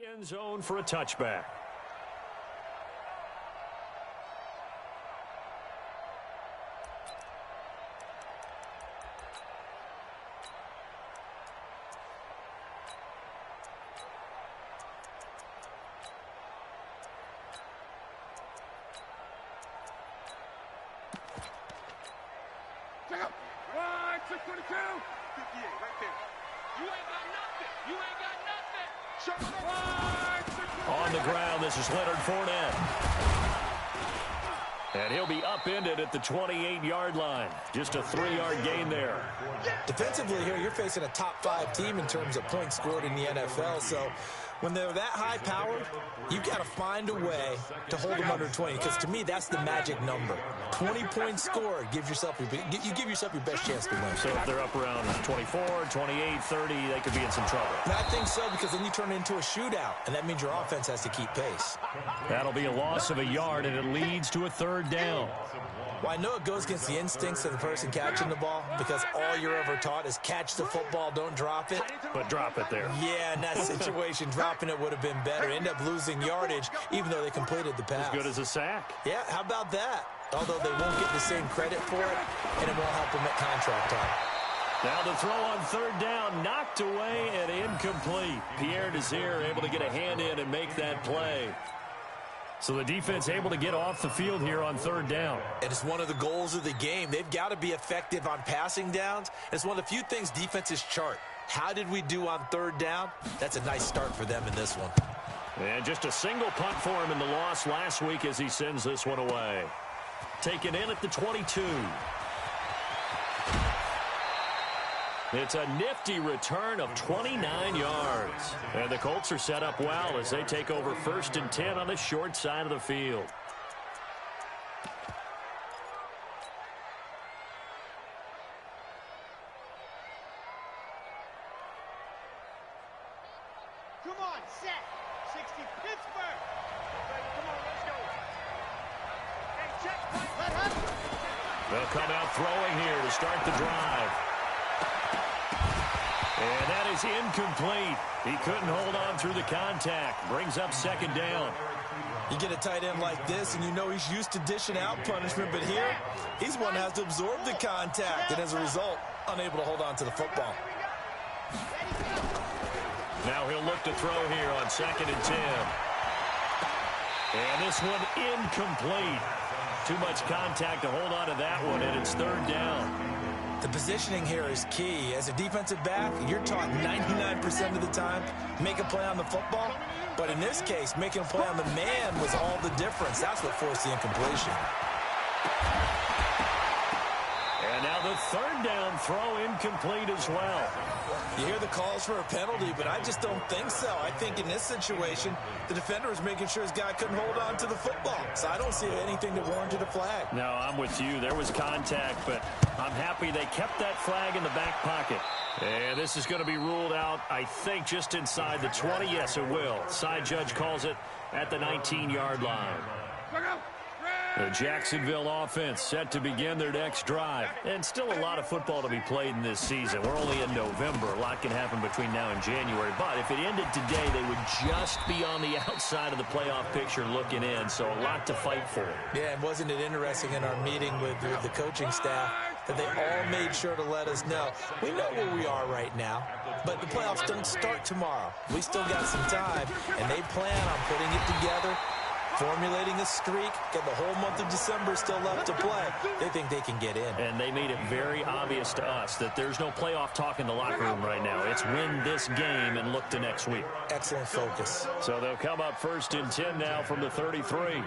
the end zone for a touchback. On the ground, this is Leonard Fournette. And he'll be upended at the 28-yard line. Just a 3-yard gain there. Defensively here, you're facing a top-5 team in terms of points scored in the NFL. So when they're that high-powered, you've got to find a way to hold them under 20. Because to me, that's the magic number. 20 points scored gives yourself you give yourself your best chance to win. So if they're up around 24, 28, 30, they could be in some trouble. And I think so, because then you turn it into a shootout, and that means your offense has to keep pace. That'll be a loss of a yard, and it leads to a 3rd down. Well, I know it goes against the instincts of the person catching the ball, because all you're ever taught is catch the football, don't drop it. But drop it there. Yeah, in that situation, dropping it would have been better. End up losing yardage, even though they completed the pass. As good as a sack. Yeah, how about that? Although they won't get the same credit for it, and it won't help them at contract time. Now the throw on 3rd down, knocked away and incomplete. Pierre Desir able to get a hand in and make that play. So the defense able to get off the field here on 3rd down. And it's one of the goals of the game. They've got to be effective on passing downs. It's one of the few things defenses chart. How did we do on 3rd down? That's a nice start for them in this one. And just a single punt for him in the loss last week as he sends this one away. Taken in at the 22. It's a nifty return of 29 yards. And the Colts are set up well as they take over 1st and 10 on the short side of the field. Come on, set. 60 Pittsburgh. Come on, let's go. Hey, check. They'll come out throwing here to start the drive. And that is incomplete. He couldn't hold on through the contact. Brings up 2nd down. You get a tight end like this, and you know he's used to dishing out punishment, but here, he's one that has to absorb the contact, and as a result, unable to hold on to the football. Now he'll look to throw here on 2nd and 10. And this one incomplete. Too much contact to hold on to that one, and it's 3rd down. The positioning here is key. As a defensive back, you're taught 99% of the time, make a play on the football. But in this case, making a play on the man was all the difference. That's what forced the incompletion. And now the 3rd down throw incomplete as well. You hear the calls for a penalty, but I just don't think so. I think in this situation, the defender was making sure his guy couldn't hold on to the football. So I don't see anything that warranted a flag. No, I'm with you. There was contact, but I'm happy they kept that flag in the back pocket. And this is going to be ruled out, I think, just inside the 20. Yes, it will. Side judge calls it at the 19-yard line. The Jacksonville offense set to begin their next drive. And still a lot of football to be played in this season. We're only in November. A lot can happen between now and January. But if it ended today, they would just be on the outside of the playoff picture looking in. So a lot to fight for. Yeah, and wasn't it interesting in our meeting with the coaching staff that they all made sure to let us know, we know where we are right now, but the playoffs don't start tomorrow. We still got some time, and they plan on putting it together, formulating a streak, got the whole month of December still left to play. They think they can get in. And they made it very obvious to us that there's no playoff talk in the locker room right now. It's win this game and look to next week. Excellent focus. So they'll come up 1st and 10 now from the 33.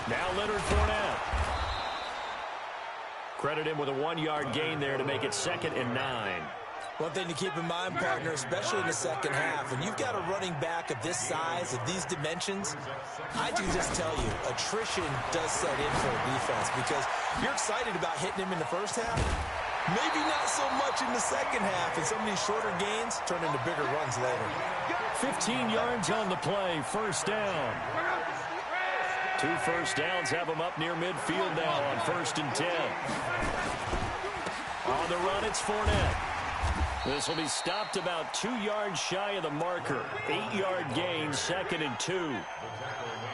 Now Leonard Fournette. Credit him with a 1-yard gain there to make it 2nd and 9. One thing to keep in mind, partner, especially in the second half, when you've got a running back of this size, of these dimensions, I can just tell you, attrition does set in for a defense because you're excited about hitting him in the first half. Maybe not so much in the second half, and some of these shorter gains turn into bigger runs later. 15 yards on the play, 1st down. 2 first downs have him up near midfield now on 1st and 10. On the run, it's Fournette. This will be stopped about 2 yards shy of the marker. 8-yard gain, 2nd and 2.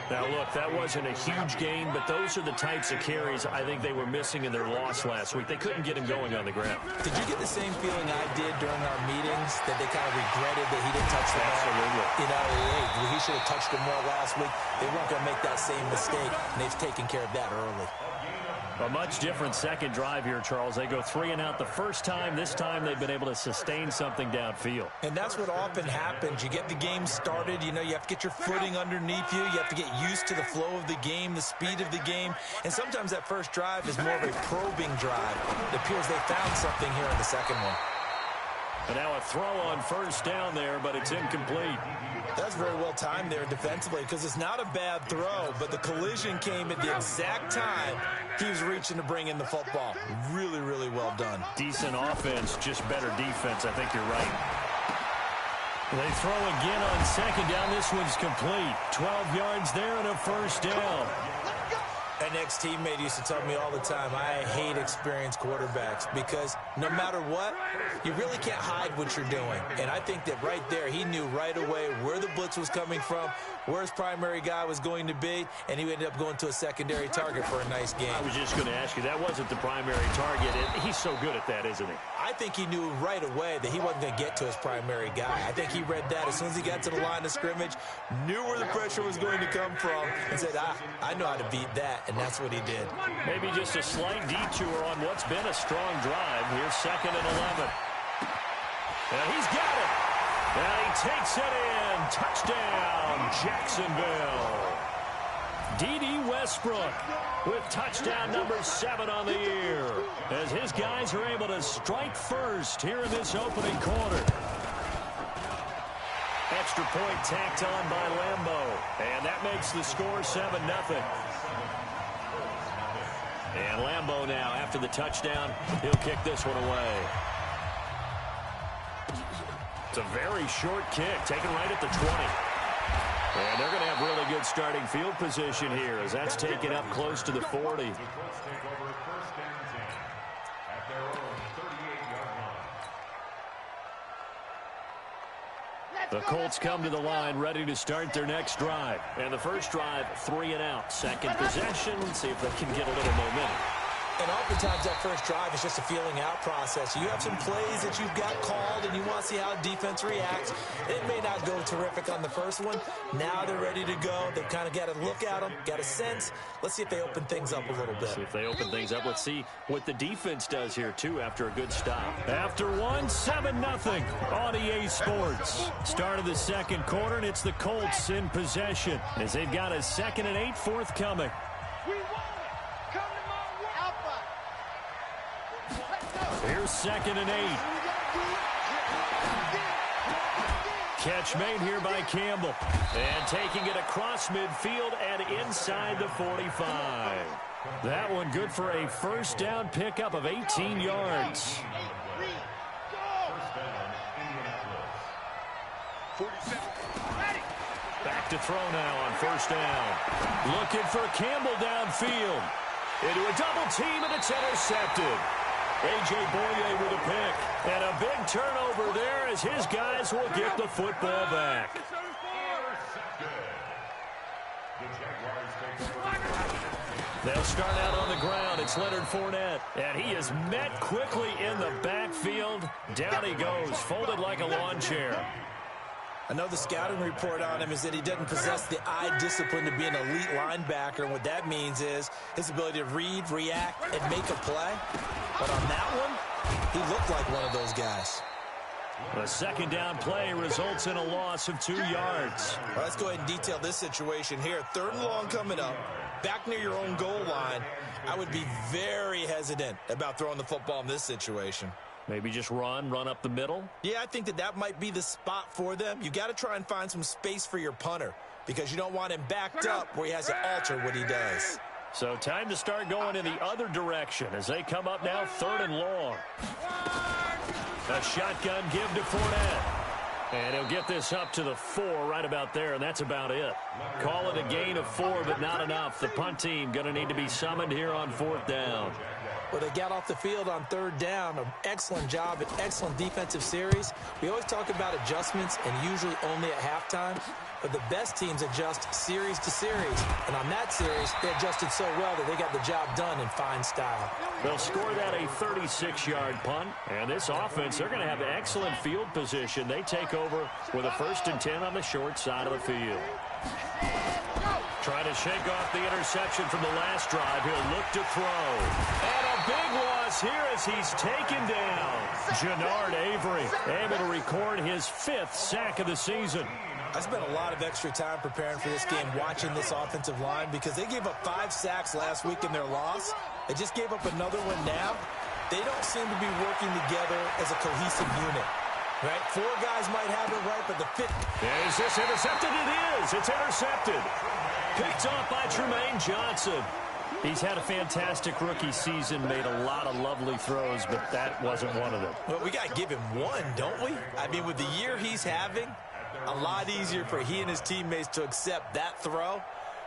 Now, look, that wasn't a huge gain, but those are the types of carries I think they were missing in their loss last week. They couldn't get him going on the ground. Did you get the same feeling I did during our meetings, that they kind of regretted that he didn't touch the ball? Absolutely. You know, hey, he should have touched it more last week. They weren't going to make that same mistake, and they've taken care of that early. A much different second drive here, Charles. They go 3 and out the first time. This time they've been able to sustain something downfield. And that's what often happens. You get the game started. You know, you have to get your footing underneath you. You have to get used to the flow of the game, the speed of the game. And sometimes that first drive is more of a probing drive. It appears they found something here in the second one. And now a throw on first down there, but it's incomplete. That's very well timed there defensively, because it's not a bad throw, but the collision came at the exact time he was reaching to bring in the football. Really, really well done. Decent offense, just better defense. I think you're right. They throw again on second down. This one's complete. 12 yards there and a first down. An ex-teammate used to tell me all the time, I hate experienced quarterbacks, because no matter what, you really can't hide what you're doing. And I think that right there, he knew right away where the blitz was coming from, where his primary guy was going to be, and he ended up going to a secondary target for a nice game. I was just going to ask you, that wasn't the primary target. He's so good at that, isn't he? I think he knew right away that he wasn't going to get to his primary guy. I think he read that as soon as he got to the line of scrimmage, knew where the pressure was going to come from, and said, I know how to beat that, and that's what he did. Maybe just a slight detour on what's been a strong drive. Here's 2nd and 11. And he's got it. And he takes it in. Touchdown, Jacksonville. D.D. Westbrook with touchdown number 7 on the year, as his guys are able to strike first here in this opening quarter. Extra point tacked on by Lambo, and that makes the score 7-0. And Lambo now, after the touchdown, he'll kick this one away. It's a very short kick, taken right at the 20. And they're going to have really good starting field position here, as that's taken up close to the 40. The Colts come to the line ready to start their next drive. And the first drive, 3 and out. Second possession, see if they can get a little momentum. And oftentimes that first drive is just a feeling out process. You have some plays that you've got called and you want to see how defense reacts. It may not go terrific on the first one. Now they're ready to go. They've kind of got to look at them, got a sense. Let's see if they open things up a little bit. See if they open things up. Let's see what the defense does here, too, after a good stop. After one, 7-0 on EA Sports. Start of the second quarter, and it's the Colts in possession, as they've got a 2nd and 8 forthcoming. Here's 2nd and 8. Catch made here by Campbell. And taking it across midfield and inside the 45. That one good for a first down pickup of 18 yards. Back to throw now on first down. Looking for Campbell downfield. Into a double team, and it's intercepted. A.J. Boye with a pick. And a big turnover there, as his guys will get the football back. They'll start out on the ground. It's Leonard Fournette. And he is met quickly in the backfield. Down he goes, folded like a lawn chair. I know the scouting report on him is that he doesn't possess the eye discipline to be an elite linebacker. And what that means is his ability to read, react, and make a play. But on that one, he looked like one of those guys. A second down play results in a loss of 2 yards. Well, let's go ahead and detail this situation here. 3rd and long coming up, back near your own goal line. I would be very hesitant about throwing the football in this situation. Maybe just run up the middle? Yeah, I think that might be the spot for them. You got to try and find some space for your punter, because you don't want him backed up where he has to alter what he does. So time to start going in the other direction as they come up now 3rd and long. A shotgun give to Fournette. And he'll get this up to the 4 right about there, and that's about it. Call it a gain of 4, but not enough. The punt team going to need to be summoned here on 4th down. Well, they got off the field on third down. An excellent job, an excellent defensive series. We always talk about adjustments and usually only at halftime, but the best teams adjust series to series. And on that series, they adjusted so well that they got the job done in fine style. They'll score that a 36-yard punt. And this offense, they're going to have excellent field position. They take over with a 1st and 10 on the short side of the field. Trying to shake off the interception from the last drive. He'll look to throw. And a big loss here as he's taken down. Jannard Avery able to record his 5th sack of the season. I spent a lot of extra time preparing for this game watching this offensive line because they gave up 5 sacks last week in their loss. They just gave up another one now. They don't seem to be working together as a cohesive unit. Right? 4 guys might have it right, but the 5th. Is this intercepted? It is. It's intercepted. Picked off by Tremaine Johnson. He's had a fantastic rookie season, made a lot of lovely throws, but that wasn't one of them. Well, we got to give him one, don't we? I mean, with the year he's having, a lot easier for he and his teammates to accept that throw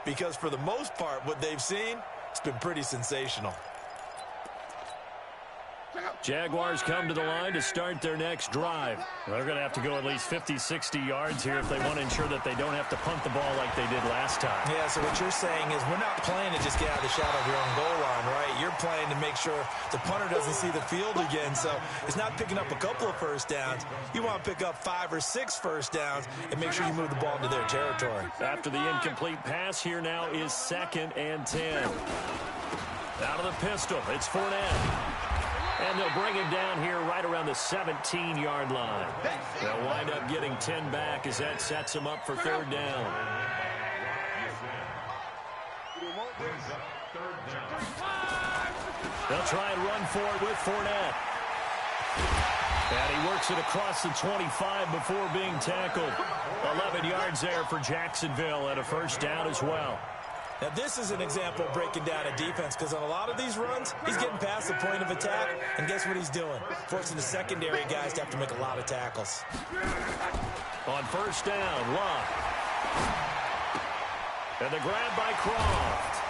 because for the most part, what they've seen, it's been pretty sensational. Jaguars come to the line to start their next drive. They're going to have to go at least 50, 60 yards here if they want to ensure that they don't have to punt the ball like they did last time. Yeah, so what you're saying is we're not playing to just get out of the shadow of your own goal line, right? You're playing to make sure the punter doesn't see the field again, so it's not picking up a couple of first downs. You want to pick up 5 or 6 first downs and make sure you move the ball into their territory. After the incomplete pass, here now is 2nd and 10. Out of the pistol, it's Fournette. And they'll bring him down here right around the 17-yard line. They'll wind up getting 10 back as that sets them up for 3rd down. They'll try and run for it with Fournette. And he works it across the 25 before being tackled. 11 yards there for Jacksonville and a 1st down as well. Now, this is an example of breaking down a defense because on a lot of these runs, he's getting past the point of attack, and guess what he's doing? Forcing the secondary guys to have to make a lot of tackles. On 1st down, Love. And the grab by Croft.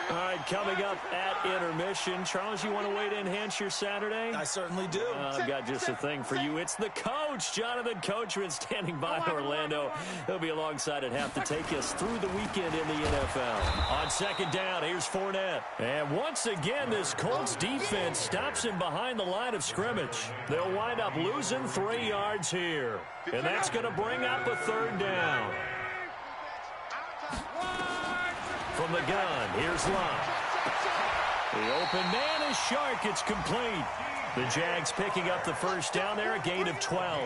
All right, coming up at intermission. Charles, you want to wait to enhance your Saturday? I certainly do. I've got just a thing for you. It's the coach, Jonathan Coachman, standing by Orlando. He'll be alongside at half to take us through the weekend in the NFL. On 2nd down, here's Fournette. And once again, this Colts defense stops him behind the line of scrimmage. They'll wind up losing 3 yards here. And that's going to bring up a 3rd down. From the gun, here's Love. The open man is Shark. It's complete. The Jags picking up the 1st down there, a gain of 12.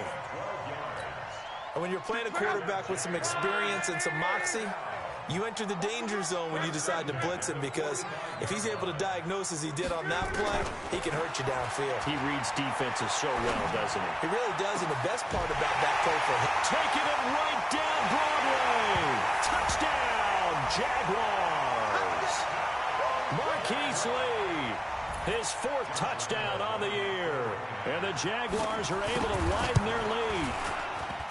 And when you're playing a quarterback with some experience and some moxie, you enter the danger zone when you decide to blitz him because if he's able to diagnose as he did on that play, he can hurt you downfield. He reads defenses so well, doesn't he? He really does, and the best part about that play for him. Taking it right down Broadway. Touchdown, Jaguars. Marquise Lee, his 4th touchdown on the year. And the Jaguars are able to widen their lead.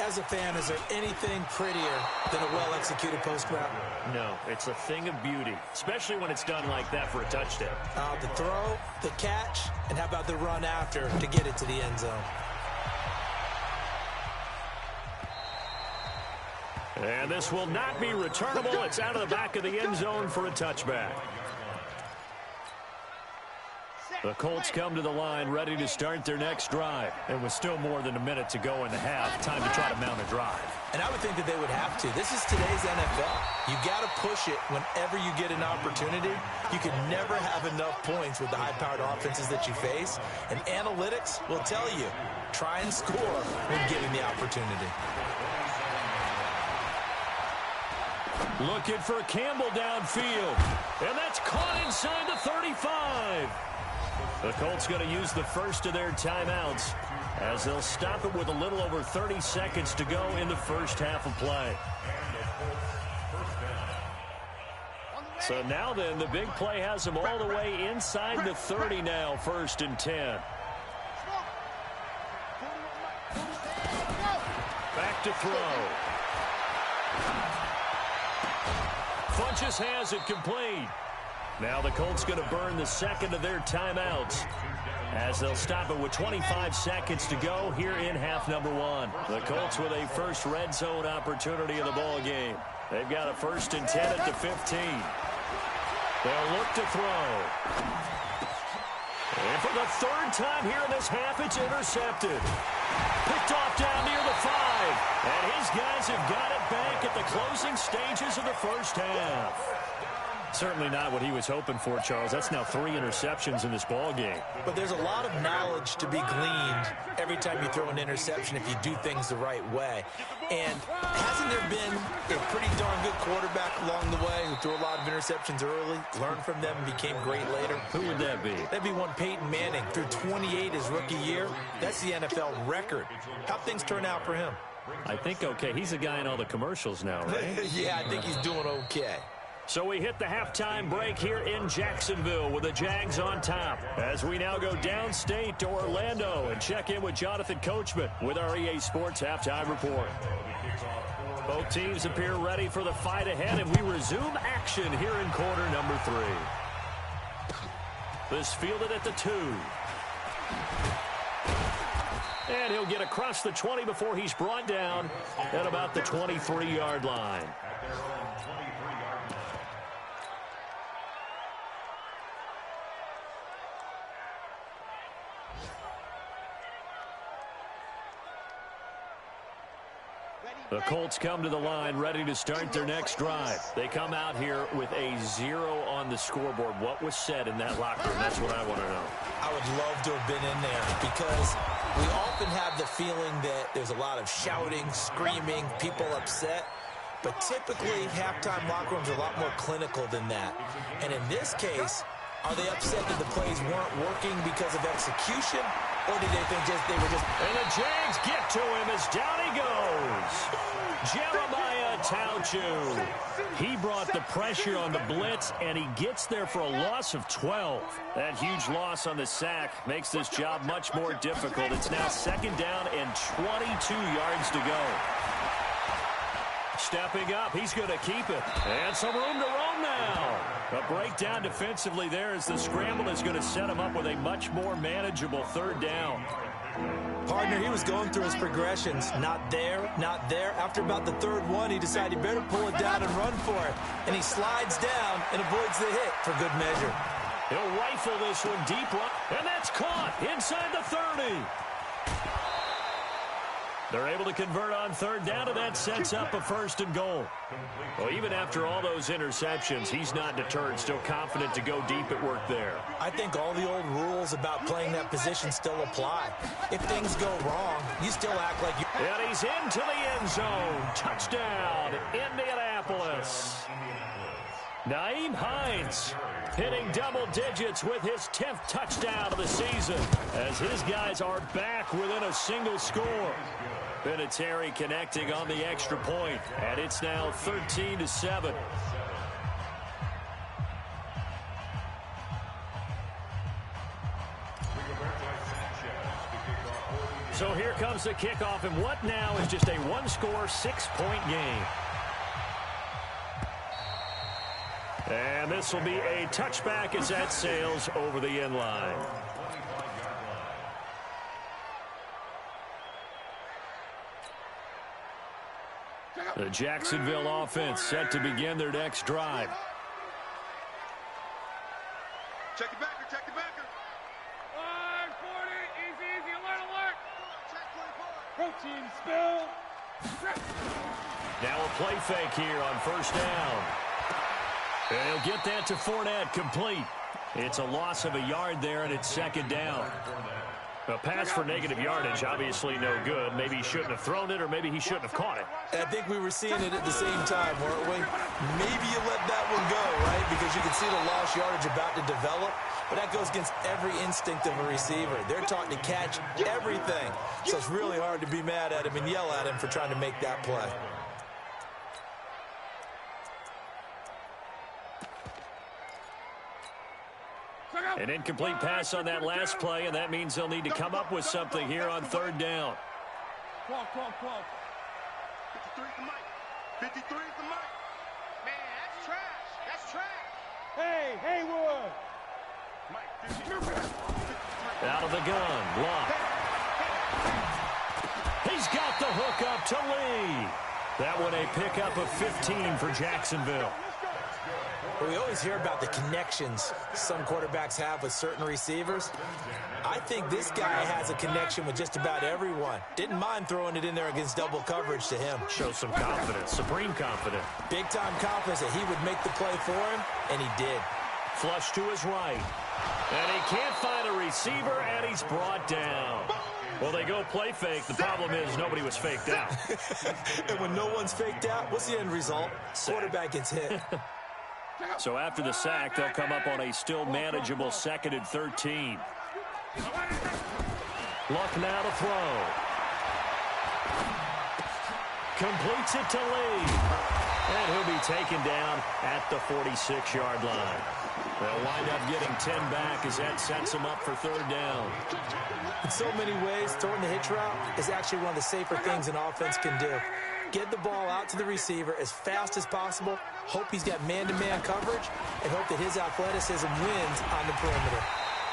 As a fan, is there anything prettier than a well-executed post route? No, it's a thing of beauty, especially when it's done like that for a touchdown. The throw, the catch, and how about the run after to get it to the end zone? And this will not be returnable. It's out of the back of the end zone for a touchback. The Colts come to the line ready to start their next drive. And with still more than a minute to go in the half, time to try to mount a drive. And I would think that they would have to. This is today's NFL. You got to push it whenever you get an opportunity. You can never have enough points with the high-powered offenses that you face. And analytics will tell you, try and score when given the opportunity. Looking for Campbell downfield. And that's caught inside the 35. The Colts going to use the first of their timeouts as they'll stop it with a little over 30 seconds to go in the first half of play. So now then, the big play has them all the way inside the 30 now, 1st and 10. to throw. Funchess has it complete. Now the Colts going to burn the second of their timeouts as they'll stop it with 25 seconds to go here in half number one. The Colts with a first red zone opportunity in the ball game. They've got a 1st and 10 at the 15. They'll look to throw. And for the 3rd time here in this half, it's intercepted. Picked off down near the 5. And his guys have got it back at the closing stages of the first half. Certainly not what he was hoping for, Charles. That's now 3 interceptions in this ball game. But there's a lot of knowledge to be gleaned every time you throw an interception if you do things the right way. And hasn't there been a pretty darn good quarterback along the way who threw a lot of interceptions early, learned from them, and became great later? Who would that be? That'd be one Peyton Manning. Threw 28 his rookie year. That's the NFL record. How'd things turn out for him? I think okay. He's a guy in all the commercials now, right? Yeah, I think he's doing okay. So we hit the halftime break here in Jacksonville with the Jags on top as we now go downstate to Orlando and check in with Jonathan Coachman with our EA Sports Halftime Report. Both teams appear ready for the fight ahead, and we resume action here in quarter number 3. This fielded at the 2. And he'll get across the 20 before he's brought down at about the 23-yard line. The Colts come to the line ready to start their next drive. They come out here with a 0 on the scoreboard. What was said in that locker room? That's what I want to know. I would love to have been in there because we often have the feeling that there's a lot of shouting, screaming, people upset. But typically, halftime locker rooms are a lot more clinical than that. And in this case, are they upset that the plays weren't working because of execution? Or did they think they were just... And the Jags get to him as down he goes. Jeremiah Tauchu. He brought the pressure on the blitz, and he gets there for a loss of 12. That huge loss on the sack makes this job much more difficult. It's now 2nd down and 22 yards to go. Stepping up, he's going to keep it. And some room to roam now. A breakdown defensively there as the scramble is going to set him up with a much more manageable 3rd down. Partner, he was going through his progressions. Not there, not there. After about the 3rd one, he decided he better pull it down and run for it. And he slides down and avoids the hit for good measure. He'll rifle this one deep right. And that's caught inside the 30. They're able to convert on 3rd down, and that sets up a 1st and goal. Well, even after all those interceptions, he's not deterred, still confident to go deep at work there. I think all the old rules about playing that position still apply. If things go wrong, you still act like you... And he's into the end zone. Touchdown, Indianapolis. Nyheim Hines hitting double digits with his 10th touchdown of the season as his guys are back within a single score. Vinatieri connecting on the extra point, and it's now 13-7. So here comes the kickoff, and what now is just a one-score, 6-point game. And this will be a touchback as that sails over the end line. The Jacksonville offense set to begin their next drive. Check it backer, check it backer. 40, easy, alert, alert. Check 24. Protein spill. Now a play fake here on 1st down. And he'll get that to Fournette complete. It's a loss of a yard there, and it's 2nd down. A pass for negative yardage, obviously no good. Maybe he shouldn't have thrown it, or maybe he shouldn't have caught it. I think we were seeing it at the same time, weren't we? Maybe you let that one go, right? Because you can see the lost yardage about to develop. But that goes against every instinct of a receiver. They're taught to catch everything. So it's really hard to be mad at him and yell at him for trying to make that play. An incomplete pass on that last play, and that means they'll need to come up with something here on 3rd down. 53's the mic. 53's the mic. Man, that's trash. That's trash. Hey, Haywood. Mike, 53. Out of the gun. Block. He's got the hook up to Lee. That one a pickup of 15 for Jacksonville. We always hear about the connections some quarterbacks have with certain receivers. I think this guy has a connection with just about everyone. Didn't mind throwing it in there against double coverage to him. Shows some confidence, supreme confidence. Big-time confidence that he would make the play for him, and he did. Flush to his right. And he can't find a receiver, and he's brought down. Well, they go play fake. The problem is nobody was faked out. And when no one's faked out, what's the end result? Quarterback gets hit. So after the sack, they'll come up on a still manageable 2nd and 13. Luck now to throw. Completes it to Lee. And he'll be taken down at the 46-yard line. They'll wind up getting 10 back as that sets them up for 3rd down. In so many ways, throwing the hitch route is actually one of the safer things an offense can do. Get the ball out to the receiver as fast as possible, hope he's got man-to-man coverage, and hope that his athleticism wins on the perimeter.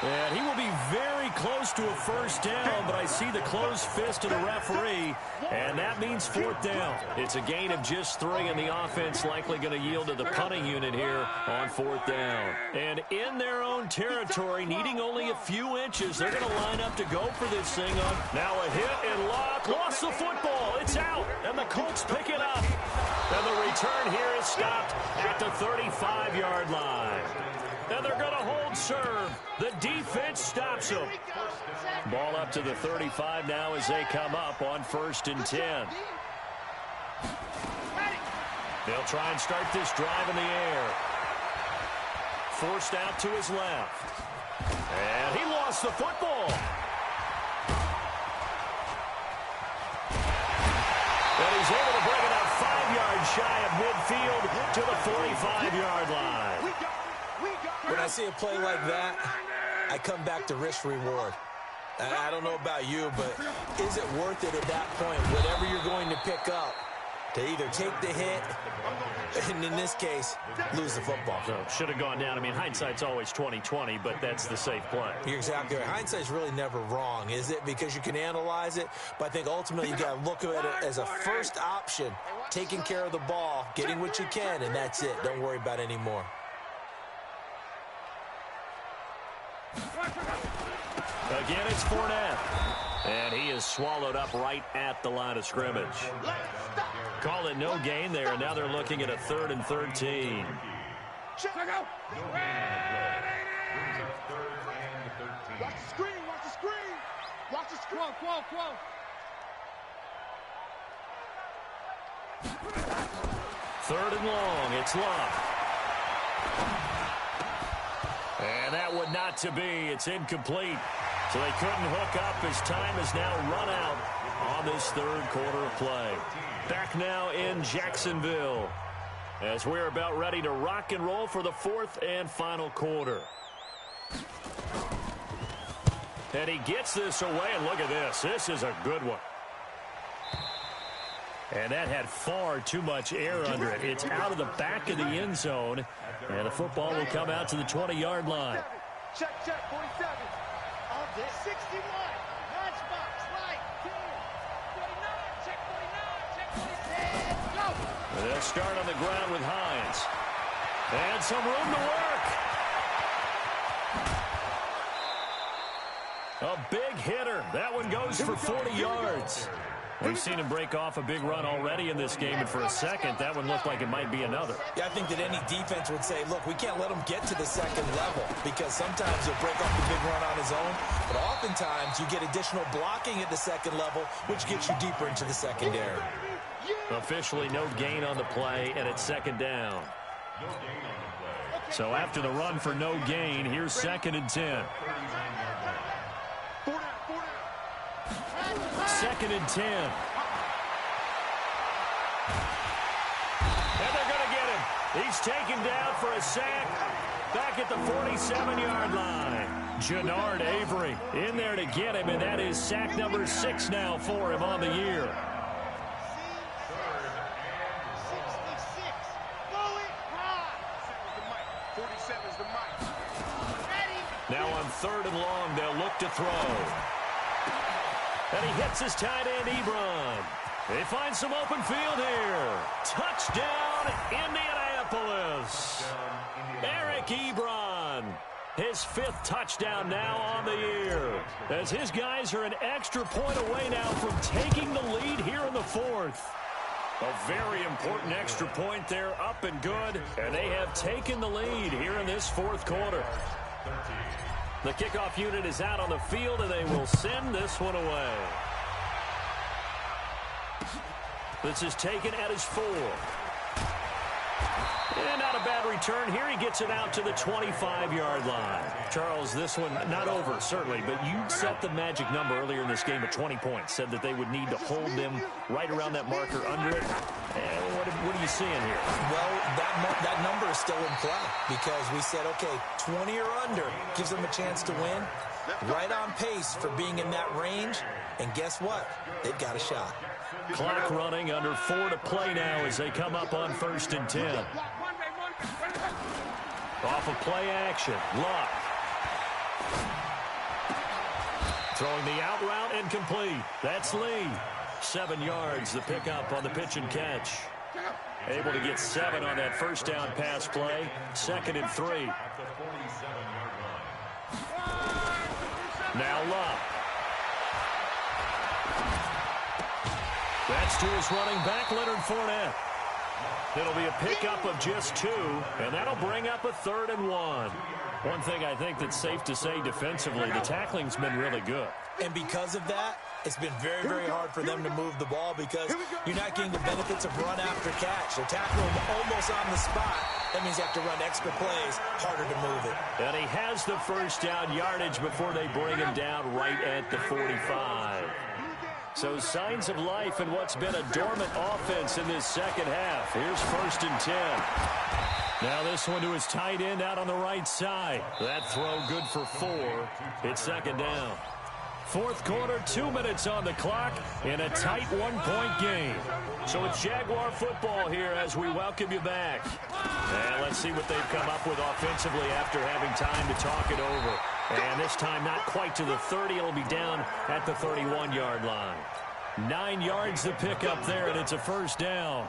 And he will be very close to a 1st down, but I see the closed fist of the referee, and that means 4th down. It's a gain of just 3, and the offense likely going to yield to the punting unit here on 4th down. And in their own territory, needing only a few inches, they're going to line up to go for this thing on. Now a hit and Luck lost the football. It's out, and the Colts pick it up. And the return here is stopped at the 35-yard line. And they're going to hold serve. The defense stops them. Ball up to the 35 now as they come up on 1st and 10. They'll try and start this drive in the air. Forced out to his left. And he lost the football. And he's able to bring it up 5 yards shy of midfield to the 45-yard line. When I see a play like that, I come back to risk-reward. I don't know about you, but is it worth it at that point, whatever you're going to pick up, to either take the hit, and in this case, lose the football? So should have gone down. I mean, hindsight's always 20/20, but that's the safe play. You're exactly right. Hindsight's really never wrong, is it? Because you can analyze it, but I think ultimately you got to look at it as a first option, taking care of the ball, getting what you can, and that's it. Don't worry about any more. Again, it's Fournette. And he is swallowed up right at the line of scrimmage. Call it no gain there, and now they're looking at a 3rd and 13. Watch the screen, watch the screen. Watch the screen. Quo. 3rd and long, it's Luck. And that would not to be. It's incomplete. So they couldn't hook up as time has now run out on this 3rd quarter of play. Back now in Jacksonville as we're about ready to rock and roll for the 4th and final quarter. And he gets this away, and look at this. This is a good one. And that had far too much air under it. It's out of the back of the end zone, and the football will come out to the 20-yard line. Check, 47. All day. 61. Lunchbox, right, 10. 49, check 49, check 47. Go. And they'll start on the ground with Hines. And some room to work. A big hitter. That one goes for 40 yards. We've seen him break off a big run already in this game, and for a second, that one looked like it might be another. Yeah, I think that any defense would say, look, we can't let him get to the 2nd level, because sometimes he'll break off the big run on his own, but oftentimes you get additional blocking at the 2nd level, which gets you deeper into the secondary. Officially no gain on the play, and it's 2nd down. So after the run for no gain, here's 2nd and 10. 2nd and 10. And they're going to get him. He's taken down for a sack back at the 47-yard line. Jannard Avery in there to get him, and that is sack number 6 now for him on the year. 3rd and long. They'll look to throw. And he hits his tight end, Ebron. They find some open field here. Touchdown, Indianapolis. Eric Ebron. His 5th touchdown now on the year. As his guys are an extra point away now from taking the lead here in the 4th. A very important extra point there, up and good. And they have taken the lead here in this 4th quarter. The kickoff unit is out on the field, and they will send this one away. This is taken at his 4. And not a bad return here. He gets it out to the 25-yard line. Charles, this one not over, certainly, but you set the magic number earlier in this game at 20 points. Said that they would need to hold them right around that marker under it. And what are you seeing here? Well, that number is still in play because we said, okay, 20 or under gives them a chance to win. Right on pace for being in that range. And guess what? They've got a shot. Clock running, under 4 to play now as they come up on 1st and 10. Off of play action, Luck. Throwing the out route and complete. That's Lee. 7 yards, the pickup on the pitch and catch. Able to get 7 on that 1st down pass play. 2nd and 3. Now Luck. That's to his running back, Leonard Fournette. It'll be a pickup of just 2, and that'll bring up a 3rd and 1. One thing I think that's safe to say defensively, the tackling's been really good. And because of that, it's been very, very hard for them to move the ball because you're not getting the benefits of run after catch. They're tackling almost on the spot. That means you have to run extra plays, harder to move it. And he has the 1st down yardage before they bring him down right at the 45. So signs of life in what's been a dormant offense in this 2nd half. Here's 1st and 10. Now this one to his tight end out on the right side. That throw good for 4. It's 2nd down. 4th quarter, 2 minutes on the clock in a tight 1-point game. So it's Jaguar football here as we welcome you back. And let's see what they've come up with offensively after having time to talk it over. And this time not quite to the 30. It'll be down at the 31-yard line. 9 yards to pick up there, and it's a 1st down.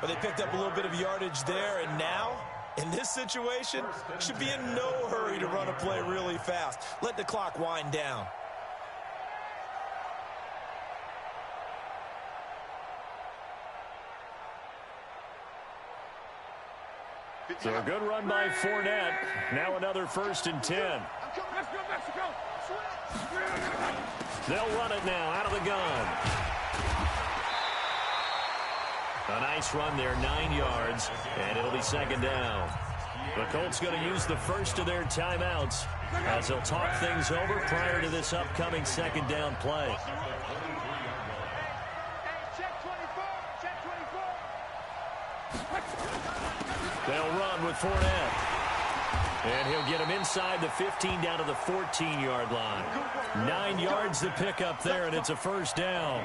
Well, they picked up a little bit of yardage there, and now, in this situation, should be in no hurry to run a play really fast. Let the clock wind down. So a good run by Fournette. Now another 1st and 10. Let's go, Mexico. They'll run it now out of the gun. A nice run there, 9 yards, and it'll be 2nd down. The Colts going to use the first of their timeouts as they'll talk things over prior to this upcoming 2nd down play. They'll run with Fournette. And he'll get him inside the 15 down to the 14-yard line. 9 yards to pick up there, and it's a 1st down.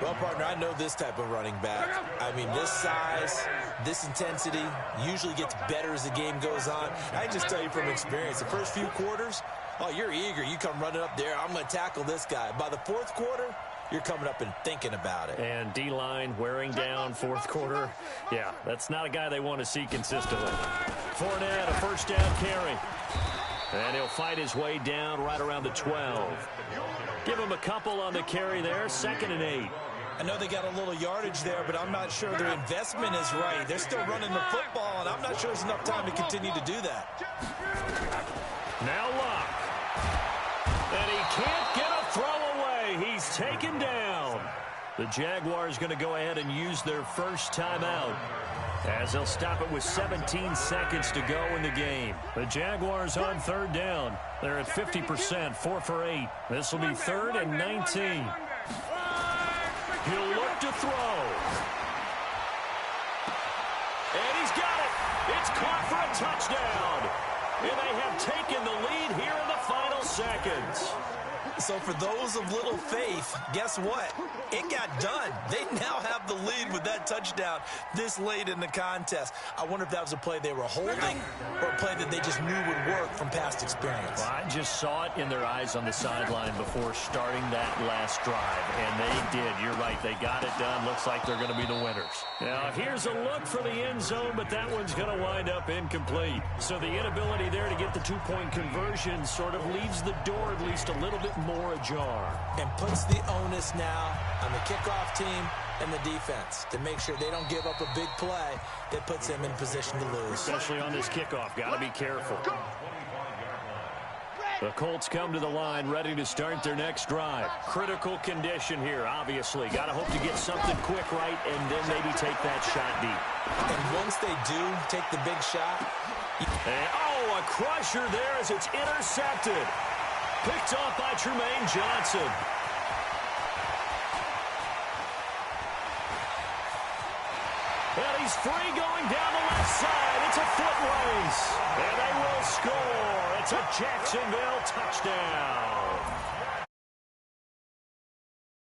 Well, partner, I know this type of running back. I mean, this size, this intensity usually gets better as the game goes on. I can just tell you from experience, the first few quarters, oh, you're eager. You come running up there, I'm going to tackle this guy. By the 4th quarter, you're coming up and thinking about it. And D-line wearing down 4th quarter. Yeah, that's not a guy they want to see consistently. Fournette, a 1st down carry. And he'll fight his way down right around the 12. Give him a couple on the carry there, 2nd and 8. I know they got a little yardage there, but I'm not sure their investment is right. They're still running the football, and I'm not sure there's enough time to continue to do that. Now Luck. And he can't get a throw away. He's taken down. The Jaguars going to go ahead and use their first timeout as they'll stop it with 17 seconds to go in the game. The Jaguars on 3rd down. They're at 50%, 4 for 8. This will be 3rd and 19. He'll look to throw. And he's got it. It's caught for a touchdown. And they have taken the lead here in the final seconds. So for those of little faith, guess what? It got done. They now have the lead with that touchdown this late in the contest. I wonder if that was a play they were holding or a play that they just knew would work from past experience. Well, I just saw it in their eyes on the sideline before starting that last drive, and they did. You're right. They got it done. Looks like they're going to be the winners. Now, here's a look for the end zone, but that one's going to wind up incomplete. So the inability there to get the two-point conversion sort of leaves the door at least a little bit more ajar. And puts the onus now on the kickoff team and the defense to make sure they don't give up a big play that puts them in position to lose. Especially on this kickoff. Got to be careful. The Colts come to the line ready to start their next drive. Critical condition here, obviously. Got to hope to get something quick right and then maybe take that shot deep. And once they do take the big shot. And, oh, a crusher there as it's intercepted. Picked off by Tremaine Johnson. And he's free going down the left side. It's a foot race. And they will score. It's a Jacksonville touchdown.